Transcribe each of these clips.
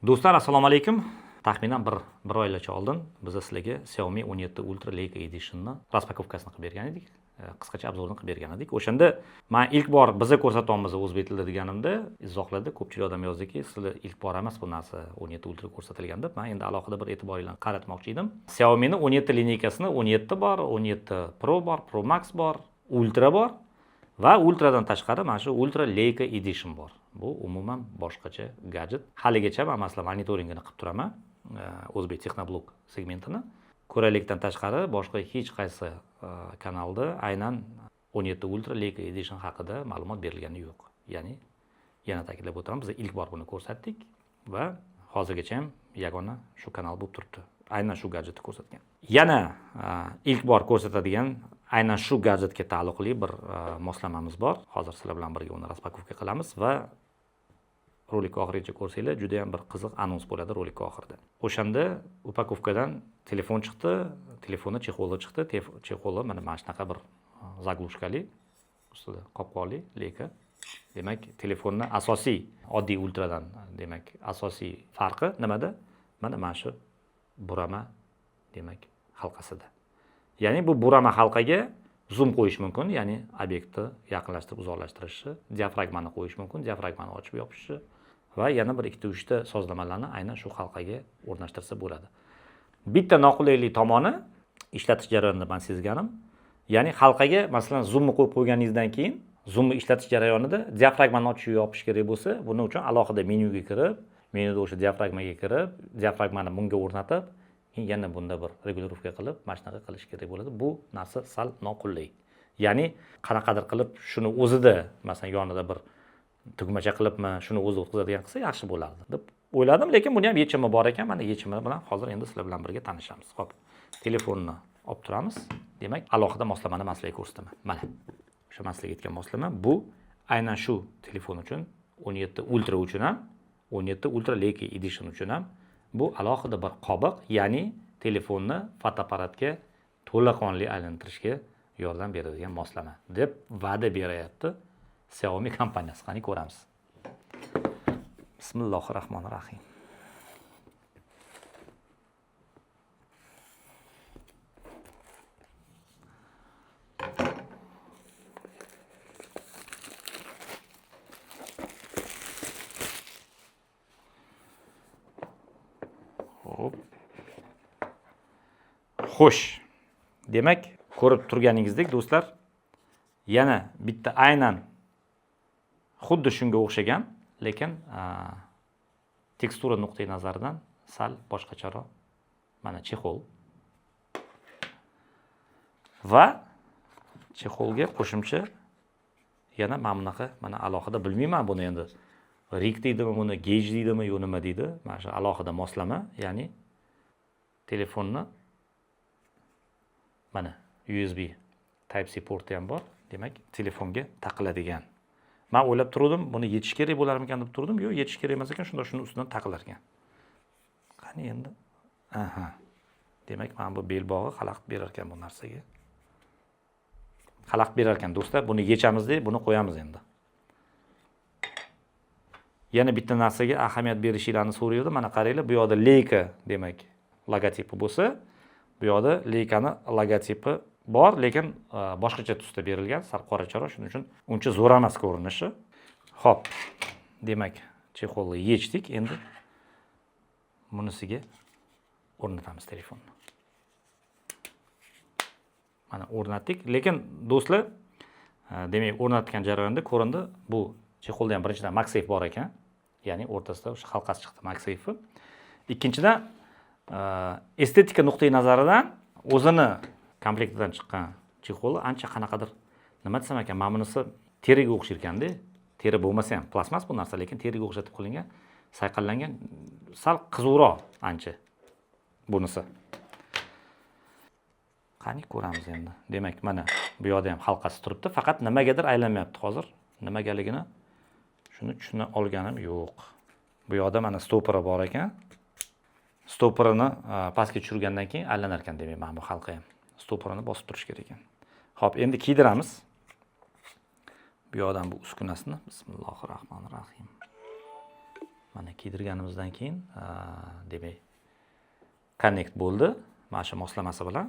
Do'stlar, assalomu alaykum. Taxminan bir oygacha oldin biz sizlarga Xiaomi 17 Ultra Leica Edition'ni raspakovkasini qilib bergan edik. Qisqacha obzorini qilib bergan edik. O'shanda men ilk bor bizni ko'rsatamiz o'zbek tilida deganimda izohlarda ko'pchilik odam yozdiki, sizlar ilk bor emas bu narsa 17 Ultra ko'rsatilgan deb. Men endi alohida bir e'tiboringlarni qaratmoqchi edim. Xiaomi'ning 17 lineykasini 17 bor, 17 Pro bor, Pro Max bor, Ultra bor va Ultradan tashqari mana shu Ultra Leica Edition bor. Bu umuman boshqacha gadjet. Haligacha men masalan monitoringini qilib turaman. O'zbek Texnoblog segmentini. Ko'raylikdan tashqari boshqa hech qaysi kanalda aynan 17 Ultra Leica Edition haqida ma'lumot berilgani yo'q. Ya'ni yana ta'kidlab o'taman, biz ilk bor buni ko'rsatdik va hozirgacha ham yagona shu kanal bo'lib turibdi. Aynan shu gadjetni ko'rsatgan. Yana ilk bor ko'rsatadigan aynan shu gadjetga taalluqli bir moslamamiz bor. Hozir sizlar bilan birga uni raspakovka qilamiz va rolik oxirigacha ko'rsanglar juda ham bir qiziq anons bo'ladi rolik oxirida. O'shanda upakovkadan telefon chiqdi, telefonni chexoli chiqdi. Chexoli mana shunaqa bir zaglushkali, ustida qopqonli Leica. Demak, telefonning asosiy oddiy ultradan demak asosiy farqi nimada? Mana shu burama demak halqasida. Ya'ni bu burama halqaga zoom qo'yish mumkin, ya'ni obyektni yaqinlashtirib uzoqlashtirishi, diafragmani qo'yish mumkin, diafragmani ochib yopishi va yana bir 2-3 ta sozlamalarni aynan shu halqaga o'rnashtirsa bo'ladi. Bitta noqulaylik tomoni ishlatish jarayonida men sezganim, ya'ni halqaga masalan zoomni qo'yib qo'yganingizdan keyin zoomni ishlatish jarayonida diafragmani ochish va yopish kerak bo'lsa, buning uchun alohida menyuga kirib, menyuda o'sha diafragmaga kirib, diafragmani bunga o'rnatib, yana bunda bir regulirovka qilib, mana shunaqa qilish kerak bo'ladi. Bu narsa sal noqulay. Ya'ni qanaqadir qilib shuni o'zida, masalan, yonida bir tugmacha qilibmi, shuni o'zi o'tkazadigan qilsa yaxshi bo'lardi deb o'yladim, lekin buni ham yechimi bor ekan. Mana yechimi bilan hozir endi sizlar bilan birga tanishamiz. Xo'p, telefonni olib turamiz. Demak, alohida moslamani men sizlarga ko'rsataman. Mana o'sha men sizlarga aytgan moslama bu aynan shu telefon uchun 17 Ultra uchun ham, 17 Ultra Leica Edition uchun ham bu alohida bir qobiq, ya'ni telefonni fotoapparatga to'laqonli aylantirishga yordam beradigan moslama deb va'da beryapti Xiaomi kompaniyasi. Qani ko'ramiz. Bismillahirrohmanirrohim. Xo'sh. Demak, ko'rib turganingizdek do'stlar, yana bitta aynan xuddi shunga o'xshagan, lekin tekstura nuqtai nazaridan sal boshqacharoq mana chexol. Va chexolga qo'shimcha yana mana bunaqa, mana alohida bilmayman buni endi rig deydimi, buni gauge deydimi, yo nima deydi. Mana shu alohida moslama, ya'ni telefonni mana USB Type-C porti ham bor. Demak, telefonga taqiladigan. Men o'ylab turdim, buni yechish kerak bo'larmikan deb turdim. Yo'q, yechish kerak emas ekan, shunda shuni ustidan taqilar ekan. Qani endi? Aha. Demak, men bu belbog'i xalaqit berar ekan bu narsaga. Xalaqit berar ekan do'stlar, buni yechamiz-da, buni qo'yamiz endi. Yana bitta narsaga ahamiyat berishingizni so'raydi. Mana qaranglar, bu yoqda Leica demak logotipi bo'lsa, bu yoqda Leica'ni logotipi bor, lekin boshqacha tusda berilgan, sal qoracharoq, shuning uchun uncha zo'r emas ko'rinishi. Xo'p. Demak, chexolni yechdik, endi bunisiga o'rnatamiz telefonni. Mana o'rnatdik, lekin do'stlar, demak, o'rnatgan jarayonda ko'rindi, bu chexolda ham birinchidan MagSafe bor ekan. Ya'ni o'rtasida o'sha halqasi chiqdi MagSafe. Ikkinchidan estetika nuqtai nazaridan o'zini komplektidan chiqqan chexol ancha qanaqadir nima desam ekan, men bunisi teriga o'xshar ekanda. Teri bo'lmasa ham plasmas bu narsa, lekin teriga o'xshatib qilingan, sayqallangan, sal qizuroq ancha bunisi. Qani ko'ramiz endi. Demak, mana bu yoqda ham halqasi turibdi, faqat nimagadir aylanmayapti hozir. Nimagaligini shuni tushuna olganim yo'q. Bu yoqda mana stoperi bor ekan. Stoperini pastga tushirgandan keyin aylanar ekan, demak, mana bu halqa ham. Stoperini bosib turish kerak ekan. Xo'p, endi kiydiramiz. Bu yoqdan bu uskunasini. Bismillahirrohmanirrohim. Mana kiydirganimizdan keyin demak connect bo'ldi. Mana shu moslamasi bilan.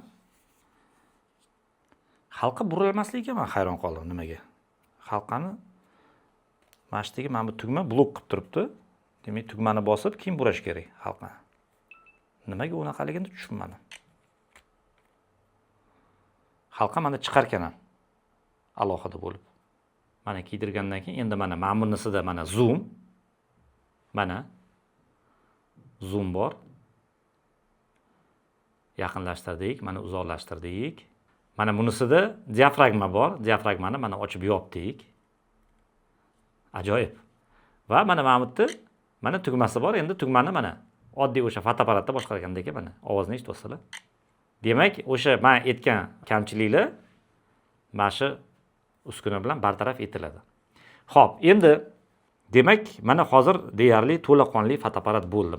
Halqa burilmasligiga men hayron qoldim nimaga? Halqani mana shu yerga mana bu tugma blok qilib turibdi. Demak, tugmani bosib keyin burash kerak halqani. Nimaga unaqaligini tushunmadim. Halqa mana chiqar ekan alohida bo'lib. Mana kiydirgandan keyin endi mana bunisida mana zoom. Mana zoom bor. Yaqinlashtirdik, mana uzoqlashtirdik. Mana bunisida diafragma bor. Diafragmani mana ochib yopdik. Ajoyib. Va mana bu yerda mana tugmasi bor. Endi tugmani mana oddiy o'sha fotoapparatda boshqargandek mana ovozni eshityapsizlar. Demak, o'sha men aytgan kamchiliklar mana shu uskuna bilan bartaraf etiladi. Xo'p, endi demak, mana hozir deyarli to'laqonli fotoapparat bo'ldi.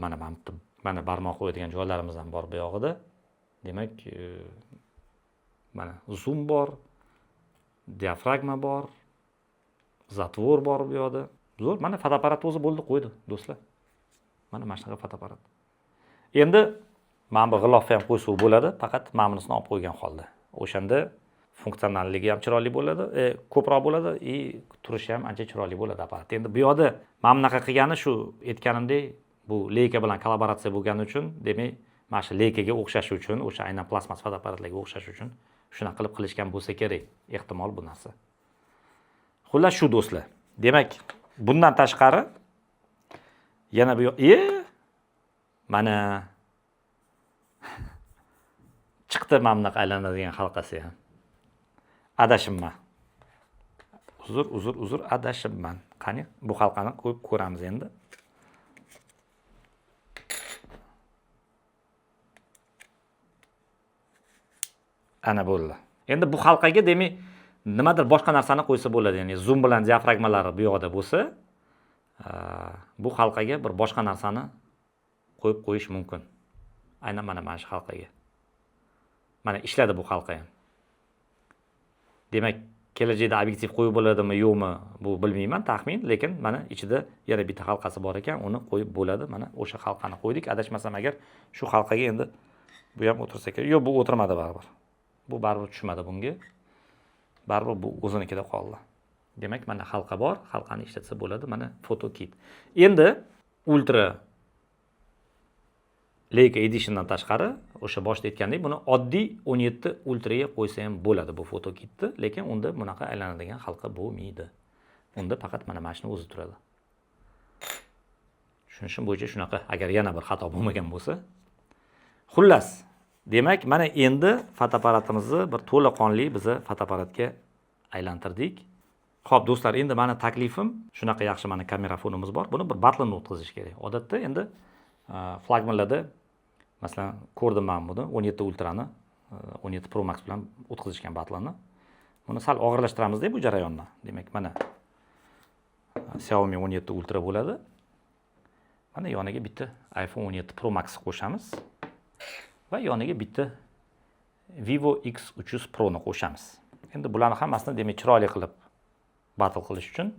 Mana barmoq qo'yadigan joylarimiz ham bor bu yog'ida. Demak, mana zoom bor, diafragma bor, zatvor bor bu yoqda. Zo'r, mana fotoapparat o'zi bo'ldi, qo'ydi, do'stlar. Mana shunaqa fotoapparat. Endi mana bu g'ilofni ham qo'ysa bo'ladi, faqat mana bunisini olib qo'ygan holda. O'shanda funksionalligi ham chiroyli bo'ladi, ko'proq bo'ladi, turishi ham ancha chiroyli bo'ladi apparat. Endi bu yoqda mana bunaqa qilgani shu aytganimdek, bu Leica bilan kollaboratsiya bo'lgani uchun, demak, mana shu Leicaga o'xshash uchun, o'sha aynan plasmas fotoapparatlarga o'xshash uchun shunaqa qilib qilishgan bo'lsa kerak, ehtimol bu narsa. Xullas shu do'stlar. Demak, bundan tashqari yana bu mana chiqdi mana bunaqa aylanadigan halqasi ham. Adashimman. Uzr, adashimman. Qani, bu halqani qo'yib ko'ramiz endi. Ana bo'ldi. Endi bu halqaga demak, nimadir boshqa narsani qo'ysa bo'ladi. Ya'ni zoom bilan diafragmalari bu yoqda bo'lsa, bu halqaga bir boshqa narsani qo'yib qo'yish mumkin. Aynan mana shu halqaga. Mana ishladi bu halqa ham. Demak, kelajakda obyektiv qo'yib bo'ladimi, yo'qmi, bu bilmayman, taxmin, lekin mana ichida yana bitta halqasi bor ekan, uni qo'yib bo'ladi. Mana o'sha halqani qo'ydik. Adashmasam agar shu halqaga endi bu ham o'tirsa kerak. Yo'q, bu o'tirmadi baribir. Bu baribir tushmadi bunga. Baribir bu o'zinikida qoldi. Demak, mana halqa bor, halqani ishlatsa bo'ladi. Mana foto kit. Endi Ultra Leica Editiondan tashqari, o'sha boshda aytgandek, buni oddiy 17 Ultraga qo'ysa ham bo'ladi bu foto kitni, lekin unda bunaqa aylanadigan halqa bo'lmaydi. Unda faqat mana mashina o'zi turadi. Tushunishim bo'yicha shunaqa, agar yana bir xato bo'lmagan bo'lsa. Xullas, demak, mana endi fotoapparatimizni bir to'laqonli biza fotoapparatga aylantirdik. Xo'p, do'stlar, endi meni taklifim shunaqa yaxshi mana kamerafonimiz bor. Buni bir batlinni o'tkazish kerak. Odatda endi flagmanlarda masalan ko'rdim men buni 17 Ultrani 17 Pro Max bilan o'tkazishgan batlinni. Buni sal og'irlashtiramiz-da bu jarayonni. Demak, mana Xiaomi 17 Ultra bo'ladi. Mana yoniga bitta iPhone 17 Pro Max qo'shamiz va yoniga bitta Vivo X300 Pro ni qo'shamiz. Endi bularni hammasini demak chiroyli qilib battle qilish uchun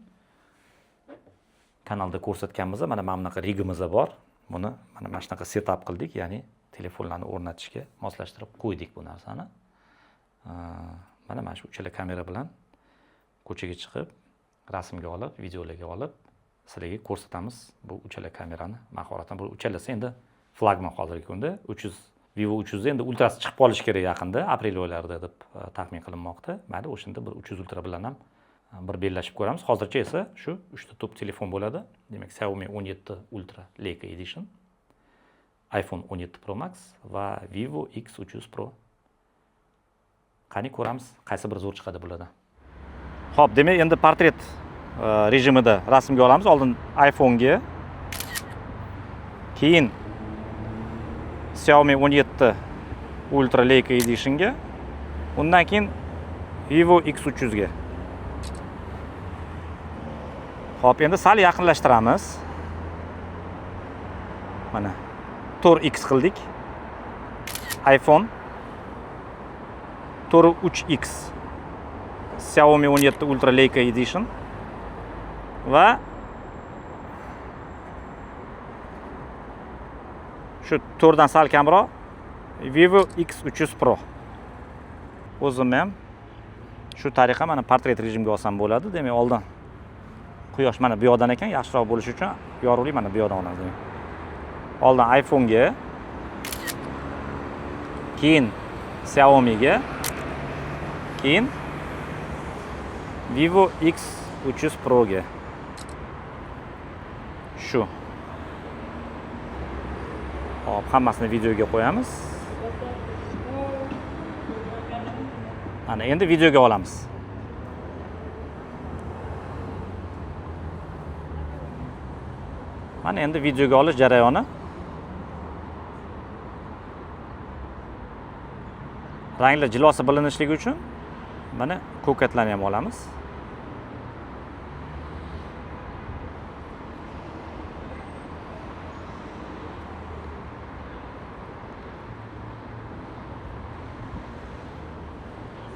kanalda ko'rsatganmiz, mana bunaqa rigimiz bor. Buni mana shunaqa setup qildik, ya'ni telefonlarni o'rnatishga moslashtirib qo'ydik bu narsani. Mana shu uchala kamera bilan ko'chaga chiqib, rasmga olib, videolarga olib, sizlarga ko'rsatamiz bu uchala kamerani mahoratini. Bu uchalasi endi flagman hozirgi kunda 300 Vivo 300 endi ultrasi chiqib qolishi kerak yaqinda, aprel oylarida deb taxmin qilinmoqda. Mayli, o'shanda bir 300 Ultra bilan ham bir bellashib ko'ramiz. Hozircha esa shu 3 ta top telefon bo'ladi. Demak, Xiaomi 17 Ultra Leica Edition, iPhone 17 Pro Max va Vivo X300 Pro. Qani ko'ramiz, qaysi bir zo'r chiqadi bulardan. Xo'p, demak, endi portret rejimida rasmga olamiz. Oldin iPhone'ga, keyin Xiaomi 17 Ultra Leica Edition'ga, undan keyin Vivo X300 ga. Xo'p, endi sal yaqinlashtiramiz. Mana 4x qildik. iPhone 3x Xiaomi 17 Ultra Leica Edition va Shu 4 dan sal kamroq Vivo X300 Pro. O'zim ham shu tariqa mana portret rejimga olsam bo'ladi. Demak, oldin quyosh mana bu yoqdan ekan, yaxshiroq bo'lishi uchun yorug'lik mana bu yoqdan olamiz. Oldin iPhone'ga, keyin Xiaomi'ga, keyin Vivo X300 Pro'ga. Shu. Hop, hammasini videoga qo'yamiz. Ana endi videoga olamiz. Mana endi videoga olish jarayoni. Ranglar jilosi bilinishligi uchun mana ko'katlarni ham olamiz.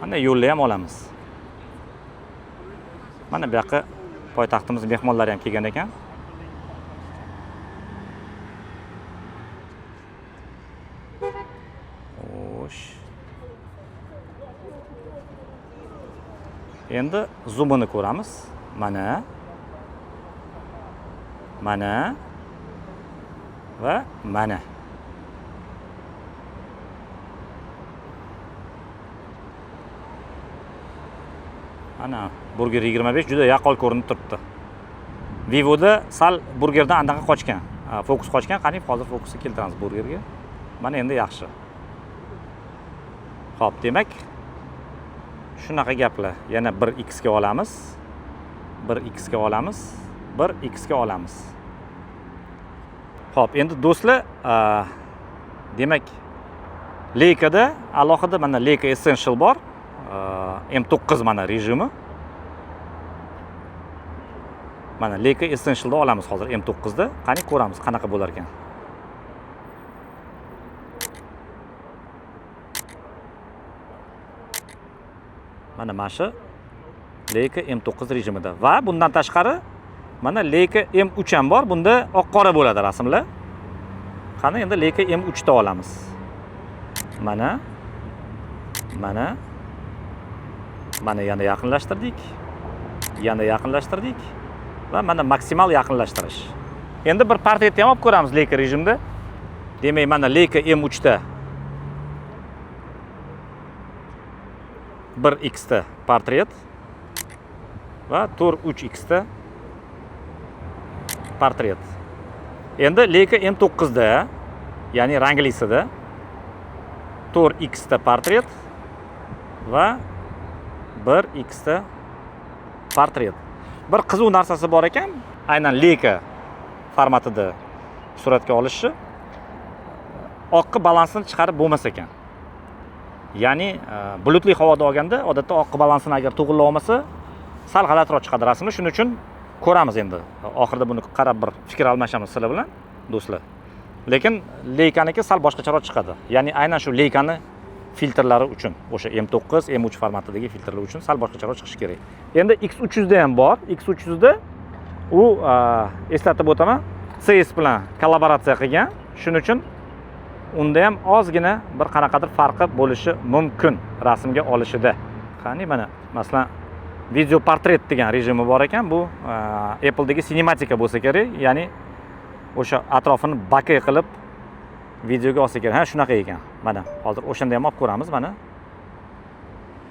Mana yo'lni ham olamiz. Mana bu yoqqa poytaxtimiz mehmonlari ham kelgan ekan. Xo'sh. Endi zoomini ko'ramiz. Mana. Mana. Va mana. Ana Burger 25 juda yaqqol ko'rinib turibdi. Vivoda sal Burgerdan andaqa qochgan. Fokus qochgan. Qani hozir fokusni keltiramiz Burgerga. Mana endi yaxshi. Xo'p, demak shunaqa gaplar. Yana 1x ga olamiz. 1x ga olamiz. 1x ga olamiz. Xo'p, endi do'stlar, demak Leykada alohida mana Leica Essential bor. M9 mana rejimi. Mana Leica Essential'da olamiz hozir M9 da. Qani ko'ramiz qanaqa bo'lar ekan. Mana shu Leica M9 rejimida va bundan tashqari mana Leica M3 ham bor. Bunda oq-qora bo'ladi rasmlar. Qani endi Leica M3 da olamiz. Mana yana yaqinlashtirdik. Yana yaqinlashtirdik va mana maksimal yaqinlashtirish. Endi bir portretni ham olib ko'ramiz Leica rejimda. Demak, mana Leica M3 da 1x da portret va 3x da portret. Endi Leica M9 da, ya'ni ranglisida 4x da portret va 1x da portret. Bir qiziq narsasi bor ekan, aynan Leica formatida suratga olishi oqqa balansini chiqarib bo'lmas ekan. Ya'ni bulutli havoda olganda odatda oqqa balansini agar to'g'rilab olmasa, sal g'alatiroq chiqadi rasmi. Shuning uchun ko'ramiz endi. Oxirida buni qarab bir fikr almashamiz sizlar bilan, do'stlar. Lekin Leica'niki sal boshqacharoq chiqadi. Ya'ni aynan shu Leica'ni filtrlari uchun, o'sha M9, M3 formatidagi filtrlar uchun sal boshqacharoq chiqishi kerak. Endi X300 da ham bor. X300 da u eslatib o'taman, CS bilan kollaboratsiya qilgan. Shuning uchun unda ham ozgina bir qanaqadir farqi bo'lishi mumkin rasmga olishida. Qani mana masalan video portret degan rejimi bor ekan. Bu Apple'dagi sinematika bo'lsa kerak, ya'ni o'sha atrofini bakay qilib videoga olsa kerak. Ha, shunaqa ekan. Mana hozir o'shanda ham olib ko'ramiz mana.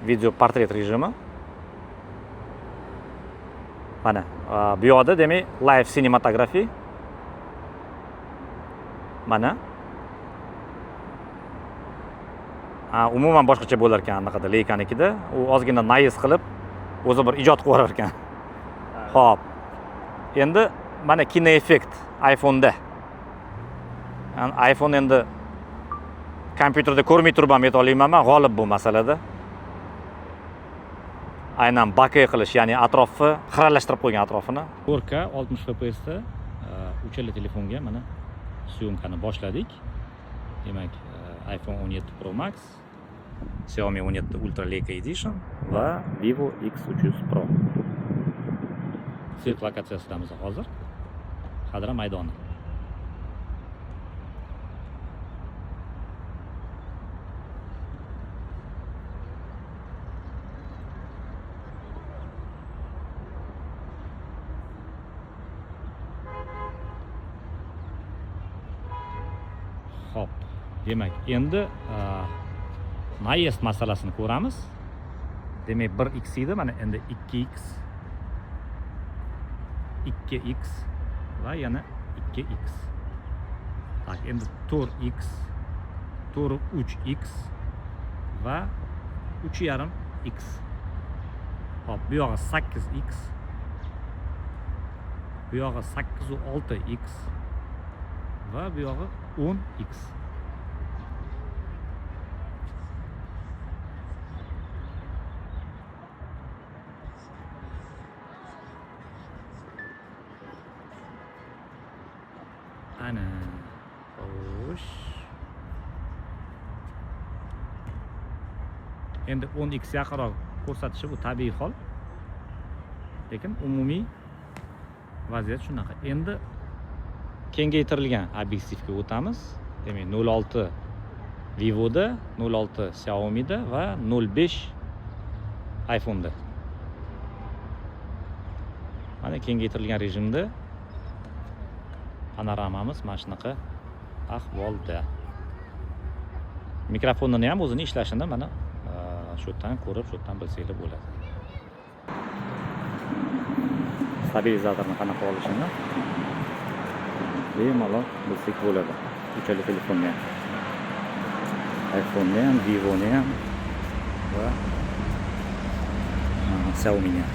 Video portret rejimi. Mana bu yoqda demak live cinematography. Mana umuman boshqacha bo'lar ekan anaqada Leica'nikida. U ozgina noise qilib o'zi bir ijod qilib orar ekan. Xo'p. Endi mana kino effekt iPhone'da. iPhone endi kompyuterda ko'rmay turib ham ayta olaman, g'olib bu masalada. Aynan bakay qilish, ya'ni atrofni xiralashtirib qo'ygan atrofini. 4K 60 fps da uchala telefonga mana syomkani boshladik. Demak, iPhone 17 Pro Max, Xiaomi 17 Ultra Leica Edition va Vivo X300 Pro. Set lokatsiyasidamiz hozir. Qadra maydoni. Xo'p, demak, endi najezd masalasini ko'ramiz. Demak, 1x edi, mana endi 2x, 2x va yana 2x. Tak, endi 4x, 3x va 3,5x. Hop, bu yog'i 8x, bu yog'i 8,6x va bu yog'i 10x. Ana, xo'sh. Endi 10x yaqinroq ko'rsatishi bu tabiiy hol. Lekin umumiy vaziyat shunaqa. Endi kengaytirilgan obyektivga o'tamiz. Demak, 06 Vivoda, 06 Xiaomi'da va 05 iPhone'da. Mana kengaytirilgan rejimda panoramamiz mana shunaqa ahvolda. Mikrofonini ham o'zini ishlashini mana shu yerdan ko'rib, shu yerdan bilsanglar bo'ladi. Stabilizatorni qanaqa olishini bemalol bilsak bo'ladi. Uchala telefonni ham, iPhone'ni ham, Vivo'ni ham va Xiaomi'ni ham.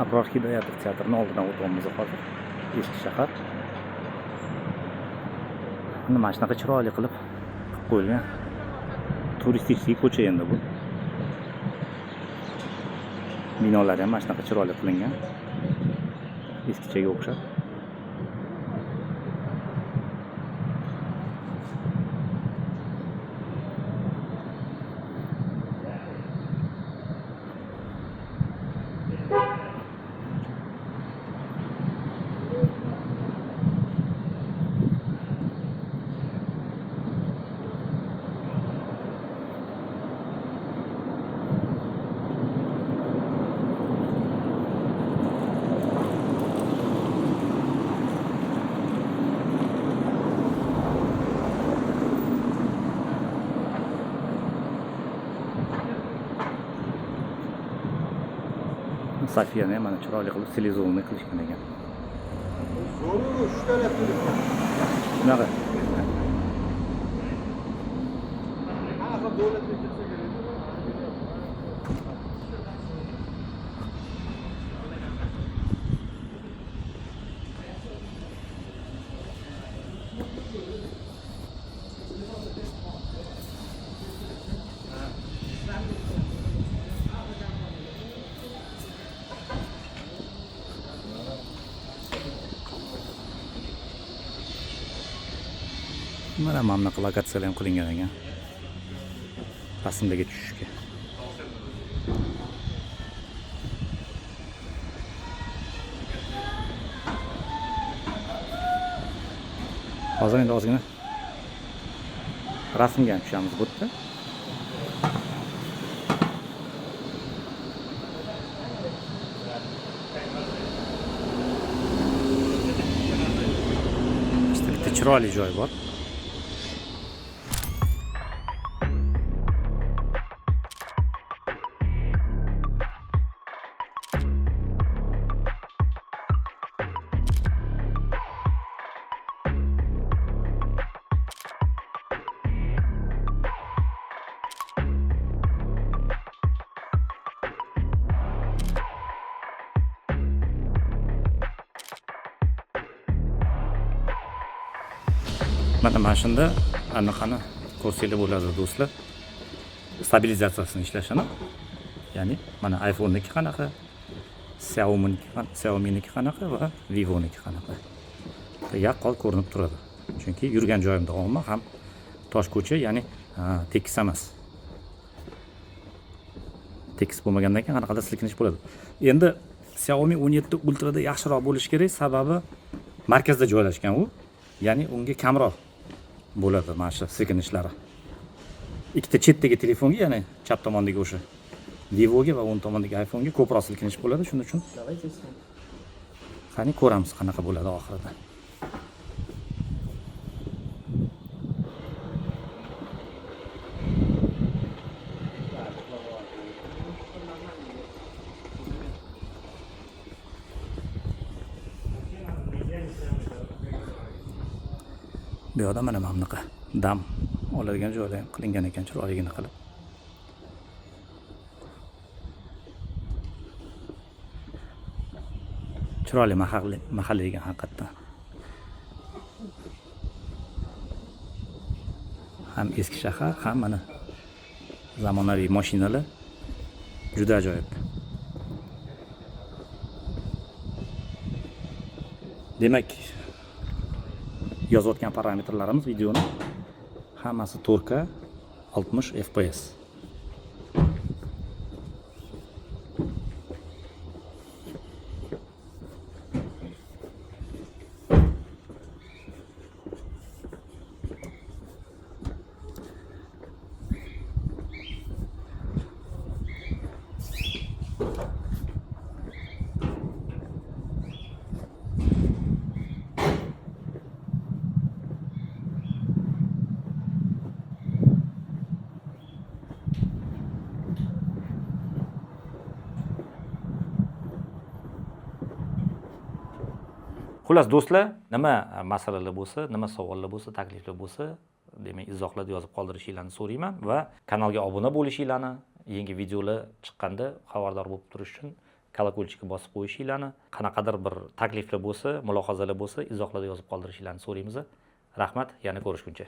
Abror Hidoyatov teatrini oldidan o'tyapmiz hozir. Eski shahar. Mana shunaqa chiroyli qilib qo'yilgan turistik ko'cha endi bu. Binolar ham mana shunaqa chiroyli qilingan. Eskichaga o'xshab. Safiyani mana chiroyli qilib stilizovni qilishgan ekan. Zo'ru, 3 ta telefon. Shunaqa. Ha, davlatga ketsa kerak. Mana bunaqa lokatsiyalar ham qilingan ekan. Rasmdagi tushishga. Hozir endi ozgina rasmga ham tushamiz bu yerda. Bitta chiroyli joy bor. Mana shunda anaqani ko'rsanglar bo'ladi do'stlar. Stabilizatsiyasini ishlashini. Ya'ni mana iPhone'niki qanaqa, Xiaomi'niki qanaqa va Vivo'niki qanaqa. Yaqqol ko'rinib turadi. Chunki yurgan joyimda olma ham tosh ko'cha, ya'ni tekis emas. Tekis bo'lmagandan keyin qanaqadir silkinish bo'ladi. Endi Xiaomi 17 Ultra da yaxshiroq bo'lishi kerak, sababi markazda joylashgan u. Ya'ni unga kamroq bo'ladi mana shu silkinishlari. Ikkita chetdagi telefonga, ya'ni chap tomondagi o'sha Vivoga va o'ng tomondagi iPhone'ga ko'proq silkinish bo'ladi. Shuning uchun qani ko'ramiz qanaqa bo'ladi oxirida. Bu yoqda mana bunaqa dam oladigan joylar ham qilingan ekan, chiroyligini qilib. Chiroyli mahalliy ekan haqiqatdan. Ham eski shahar, ham mana zamonaviy mashinalar juda ajoyib. Demak, yozayotgan parametrlarimiz videoni hammasi 4K 60 FPS. Xullas do'stlar, nima masalalar bo'lsa, nima savollar bo'lsa, takliflar bo'lsa, demak izohlarda yozib qoldirishinglarni so'rayman va kanalga obuna bo'lishinglarni, yangi videolar chiqqanda xabardor bo'lib turish uchun kolokольчикka bosib qo'yishinglarni, qanaqadir bir takliflar bo'lsa, mulohazalar bo'lsa, izohlarda yozib qoldirishinglarni so'raymiz. Rahmat, yana ko'rishguncha.